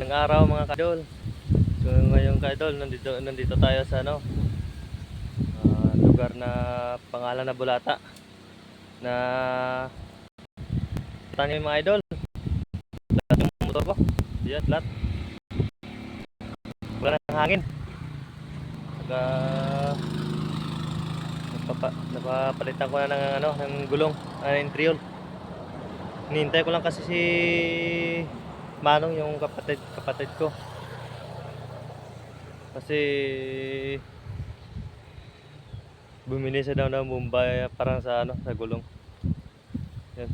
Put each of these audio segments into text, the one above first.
Magandang araw mga ka-idol. So ngayon ka-idol, nandito tayo sa lugar na pangalan na Bulata. Na tanim mga idol. Lahat ng motor ko. Diyan, lahat. Wala ng hangin. Napapalitan ko na ng gulong, ng triol. Hinihintay ko lang kasi si Manong, yung kapatid ko. Kasi bumili siya daw ng Mumbai parang sa gulong. Yan.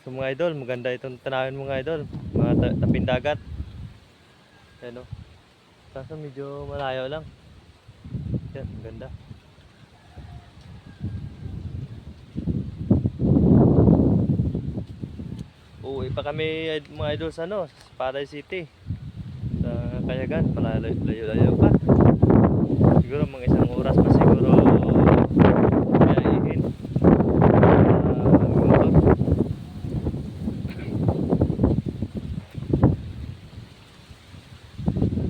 So mga idol, maganda itong tanawin mga idol. Mga taping dagat. Yan o. Kaso medyo malayo lang. Yan, maganda. Uuwi pa kami mga idol sa Pasay City. Sa Kayagan, malayo-layo pa. Siguro mga isang oras pa siguro yayain.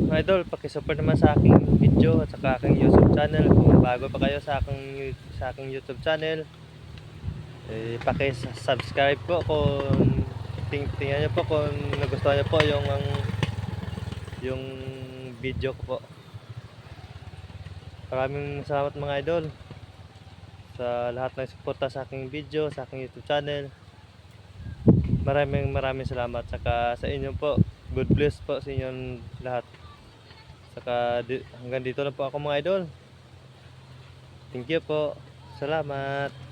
Mga idol, pakisupport naman sa aking video at sa aking YouTube channel. Kung bago pa kayo sa aking YouTube channel, paki-subscribe po kung tingnan nyo po kung nagustuhan nyo po yung video ko po. Maraming salamat mga idol sa lahat ng suporta sa aking video, sa aking YouTube channel. Maraming salamat. Saka sa inyo po, God bless po sa inyong lahat. Saka hanggang dito na po ako mga idol. Thank you po. Salamat.